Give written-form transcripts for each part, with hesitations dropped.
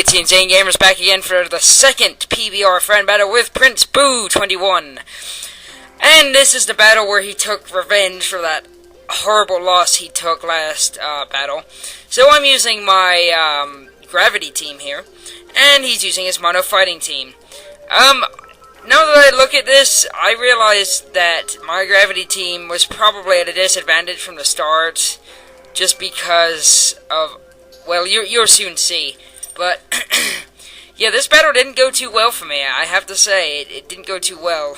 Princeboo21 Gamers back again for the second PBR friend battle with Princeboo21. And this is the battle where he took revenge for that horrible loss he took last battle. So I'm using my Gravity team here, and he's using his Mono Fighting team. Now that I look at this, I realize that my Gravity team was probably at a disadvantage from the start, just because of, well, you'll soon see. But, yeah, this battle didn't go too well for me, I have to say. It didn't go too well.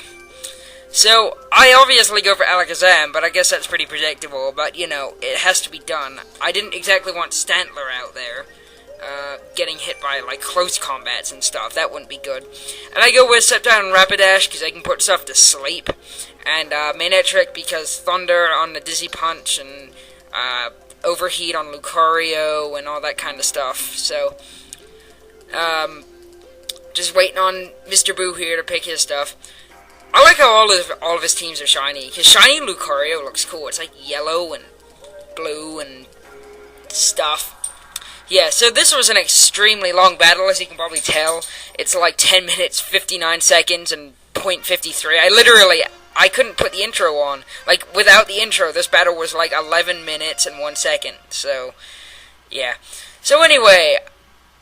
So, I obviously go for Alakazam, but I guess that's pretty predictable. But, you know, it has to be done. I didn't exactly want Stantler out there, getting hit by, like, close combats and stuff. That wouldn't be good. And I go with Sceptile and Rapidash, because I can put stuff to sleep. And, Manectric, because Thunder on the Dizzy Punch, and, Overheat on Lucario, and all that kind of stuff. So, just waiting on Mr. Boo here to pick his stuff. I like how all of his teams are shiny. His shiny Lucario looks cool. It's like yellow and blue and stuff. Yeah, so this was an extremely long battle, as you can probably tell. It's like 10 minutes, 59 seconds, and .53. I couldn't put the intro on. Like, without the intro, this battle was like 11 minutes and 1 second. So, yeah. So anyway,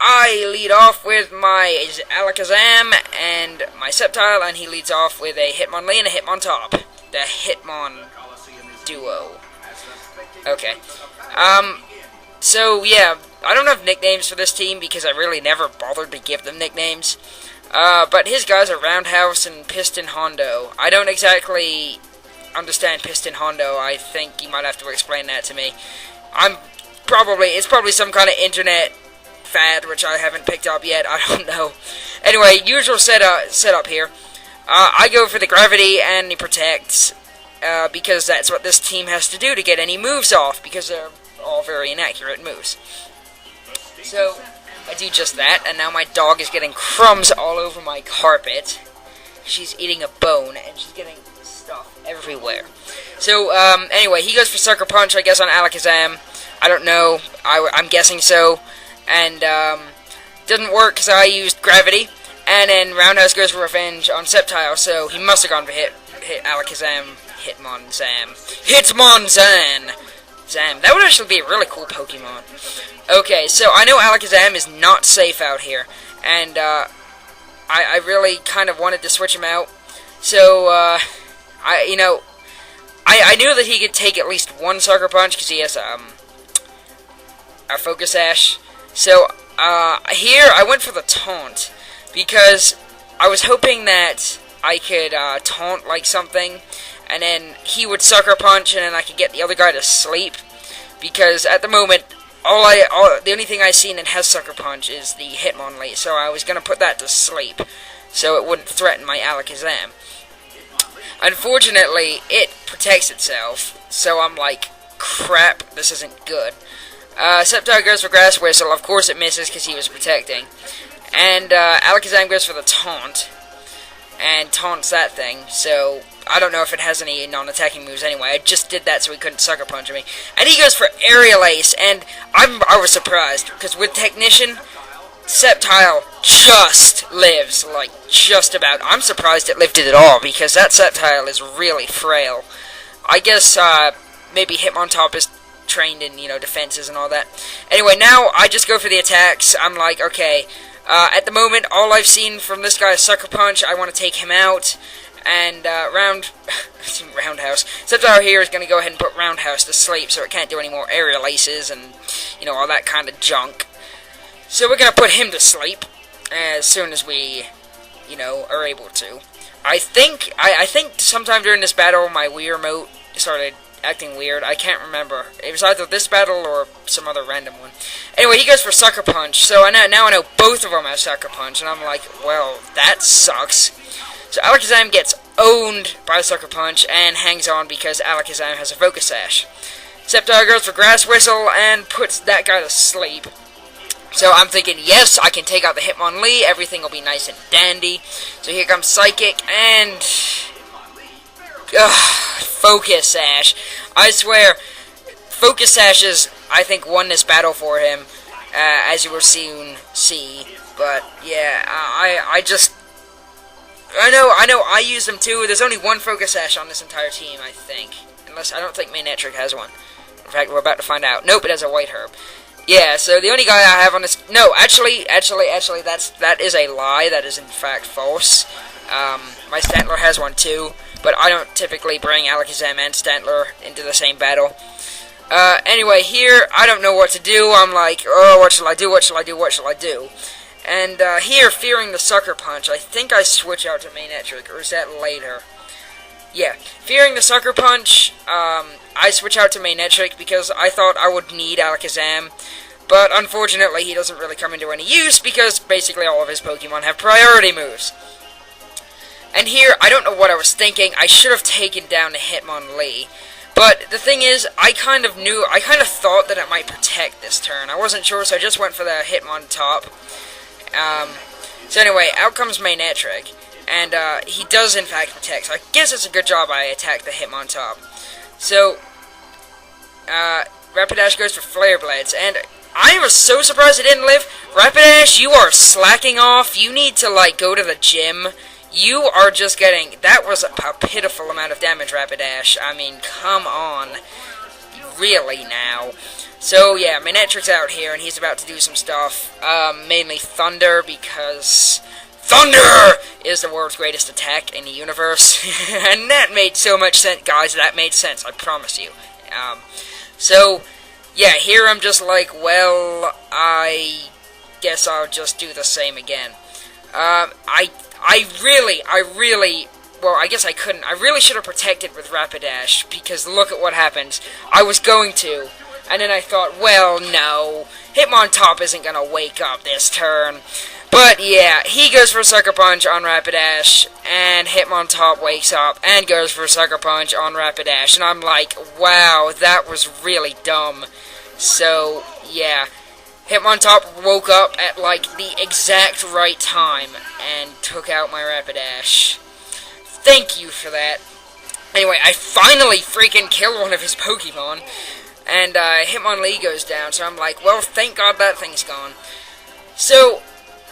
I lead off with my Alakazam and my Sceptile, and he leads off with a Hitmonlee and a Hitmontop. The Hitmon duo. Okay. So, yeah, I don't have nicknames for this team because I really never bothered to give them nicknames. But his guys are Roundhouse and Piston Hondo. I don't exactly understand Piston Hondo. I think you might have to explain that to me. It's probably some kind of internet fad, which I haven't picked up yet. I don't know. Anyway, usual setup here. I go for the Gravity and the Protect, because that's what this team has to do to get any moves off, because they're all very inaccurate moves. So, I do just that, and now my dog is getting crumbs all over my carpet. She's eating a bone, and she's getting stuff everywhere. So, anyway, he goes for Sucker Punch, I guess, on Alakazam. I don't know. I'm guessing so. And, doesn't work because I used Gravity. And then Roundhouse goes for Revenge on Sceptile, so he must have gone for hit Alakazam, Hitmonzam. Hitmonzan! Zam. That would actually be a really cool Pokemon. Okay, so I know Alakazam is not safe out here. And, I really kind of wanted to switch him out. So, I knew that he could take at least one Sucker Punch because he has, a Focus Sash. So, here I went for the Taunt, because I was hoping that I could, taunt like something, and then he would Sucker Punch, and then I could get the other guy to sleep, because at the moment, the only thing I've seen that has Sucker Punch is the Hitmonlee, so I was gonna put that to sleep, so it wouldn't threaten my Alakazam. Unfortunately, it protects itself, so I'm like, crap, this isn't good. Sceptile goes for Grass Whistle. Of course it misses because he was protecting. And Alakazam goes for the Taunt. And taunts that thing. So, I don't know if it has any non-attacking moves anyway. I just did that so he couldn't Sucker Punch me. And he goes for Aerial Ace. And I was surprised. Because with Technician, Sceptile just lives. Like, just about. I'm surprised it lived at all. Because that Sceptile is really frail. I guess, maybe Hitmontop is trained in, defenses and all that. Anyway, now I just go for the attacks. I'm like, okay, at the moment, all I've seen from this guy is Sucker Punch. I want to take him out, and, Roundhouse. Sceptile here is going to go ahead and put Roundhouse to sleep, so it can't do any more Aerial Aces and, all that kind of junk. So we're going to put him to sleep as soon as we, are able to. I think sometime during this battle, my Wii Remote started acting weird. I can't remember. It was either this battle or some other random one. Anyway, he goes for Sucker Punch, so now I know both of them have Sucker Punch, and I'm like, well, that sucks. So Alakazam gets owned by Sucker Punch and hangs on because Alakazam has a Focus Sash. Sceptile goes for Grass Whistle and puts that guy to sleep. So I'm thinking, yes, I can take out the Hitmonlee, everything will be nice and dandy. So here comes Psychic, and Focus Sash. I swear, Focus Sashes, I think, won this battle for him. as you will soon see. But yeah, I know I use them too. There's only one focus sash on this entire team, I think. Unless, I don't think Manetric has one. In fact, we're about to find out. Nope, it has a white herb. Yeah, so the only guy I have on this... No, actually, that is a lie. That is, in fact, false. My Stantler has one, too. But I don't typically bring Alakazam and Stantler into the same battle. Anyway, here, I don't know what to do. I'm like, oh, what shall I do, what shall I do, what shall I do? And, here, fearing the Sucker Punch, I think I switch out to Manetric, or is that later? Yeah, fearing the Sucker Punch, I switch out to Manetric because I thought I would need Alakazam, but unfortunately he doesn't really come into any use because basically all of his Pokemon have priority moves. And here, I don't know what I was thinking. I should have taken down the Hitmonlee, but the thing is, I kind of thought that it might protect this turn. I wasn't sure, so I just went for the Hitmontop. So anyway, out comes Manetric. And, he does, in fact, protect. So I guess it's a good job I attacked the Hitmontop. So, Rapidash goes for Flare Blades. And I was so surprised it didn't live. Rapidash, you are slacking off. You need to, like, go to the gym. You are just getting... That was a pitiful amount of damage, Rapidash. I mean, come on. Really, now. So, yeah, Manetric's out here, and he's about to do some stuff. Mainly Thunder, because... Thunder is the world's greatest attack in the universe. And that made so much sense, guys. That made sense, I promise you. So, yeah, here I'm just like, well, I guess I'll just do the same again. I really, well, I guess I couldn't. I really should have protected with Rapidash, because look at what happens. I was going to, and then I thought, well, no, Hitmontop isn't going to wake up this turn. But yeah, he goes for Sucker Punch on Rapidash, and Hitmontop wakes up and goes for Sucker Punch on Rapidash, and I'm like, wow, that was really dumb. So, yeah, Hitmontop woke up at, like, the exact right time and took out my Rapidash. Thank you for that. Anyway, I finally freaking killed one of his Pokemon, and Hitmonlee goes down, so I'm like, well, thank God that thing's gone. So...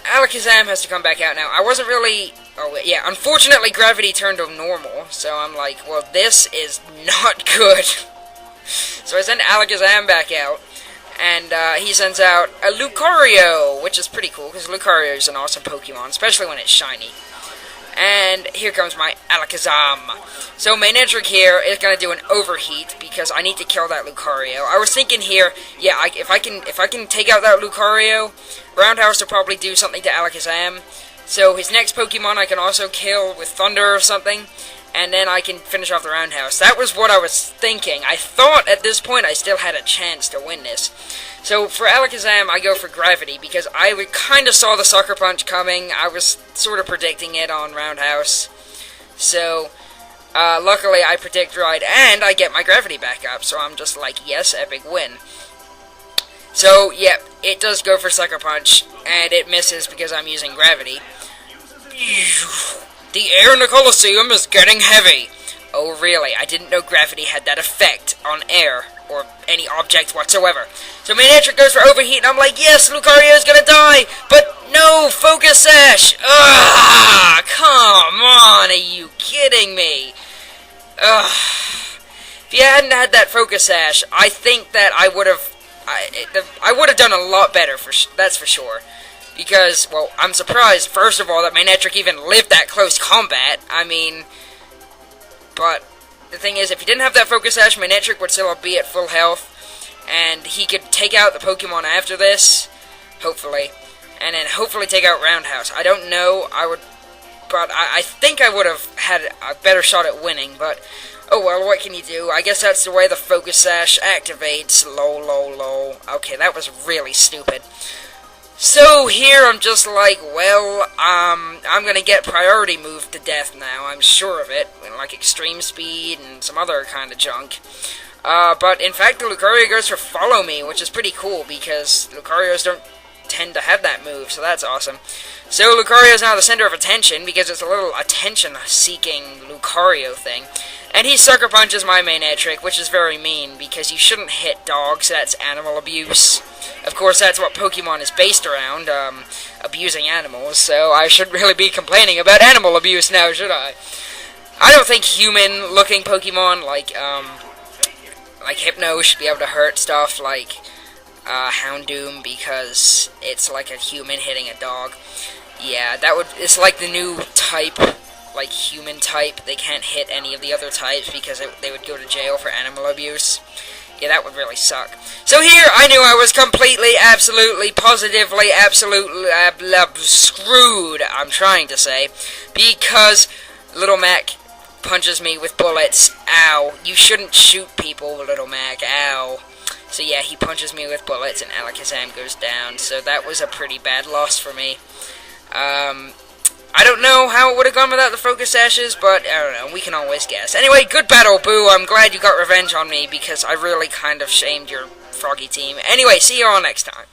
Alakazam has to come back out now. I wasn't really... Oh, wait, yeah. Unfortunately, Gravity turned to normal. So I'm like, well, this is not good. So I send Alakazam back out. And he sends out a Lucario, which is pretty cool, because Lucario is an awesome Pokemon, especially when it's shiny. And here comes my Alakazam. So Manetric here is going to do an overheat, because I need to kill that Lucario. I was thinking here, yeah, if I can take out that Lucario, Roundhouse will probably do something to Alakazam. So his next Pokemon I can also kill with Thunder or something, and then I can finish off the Roundhouse. That was what I was thinking. I thought at this point I still had a chance to win this. So for Alakazam, I go for Gravity, because I kind of saw the Sucker Punch coming. I was sort of predicting it on Roundhouse. So, luckily I predict right, and I get my Gravity back up. So I'm just like, yes, epic win. So, yep, it does go for Sucker Punch, and it misses because I'm using Gravity. The air in the Colosseum is getting heavy. Oh, really? I didn't know Gravity had that effect on air, or any object whatsoever. So Manetric goes for Overheat, and I'm like, yes, Lucario's gonna die! But no, Focus Sash! Ugh! Come on, are you kidding me? Ugh. If you hadn't had that Focus Sash, I think that I would have done a lot better, that's for sure. Because, well, I'm surprised, first of all, that Manetric even lived that close combat. I mean, but the thing is, if he didn't have that Focus Sash, Manetric would still be at full health, and he could take out the Pokemon after this, hopefully, and then hopefully take out Roundhouse. I don't know, but I think I would have had a better shot at winning, but... Oh, well, what can you do? I guess that's the way the Focus Sash activates. Lol, lol, lol. Okay, that was really stupid. So, here I'm just like, well, I'm gonna get priority moved to death now. I'm sure of it. Like Extreme Speed and some other kind of junk. But, in fact, the Lucario goes for Follow Me, which is pretty cool, because Lucarios don't tend to have that move, so that's awesome. So Lucario is now the center of attention, because it's a little attention-seeking Lucario thing. And he sucker punches my main ed trick, which is very mean, because you shouldn't hit dogs, that's animal abuse. Of course, that's what Pokemon is based around, abusing animals, so I shouldn't really be complaining about animal abuse now, should I? I don't think human-looking Pokemon, like Hypno, should be able to hurt stuff like Houndoom, because it's like a human hitting a dog. Yeah, it's like the new type, like human type. They can't hit any of the other types because they would go to jail for animal abuse. Yeah, that would really suck. So here, I knew I was completely, absolutely, positively, absolutely screwed, I'm trying to say, because Little Mac punches me with bullets. Ow. You shouldn't shoot people, Little Mac. Ow. So yeah, he punches me with bullets and Alakazam goes down. So that was a pretty bad loss for me. I don't know how it would have gone without the Focus Ashes, but I don't know, we can always guess. Anyway, good battle, Boo. I'm glad you got revenge on me, because I really kind of shamed your Froggy team. Anyway, see you all next time.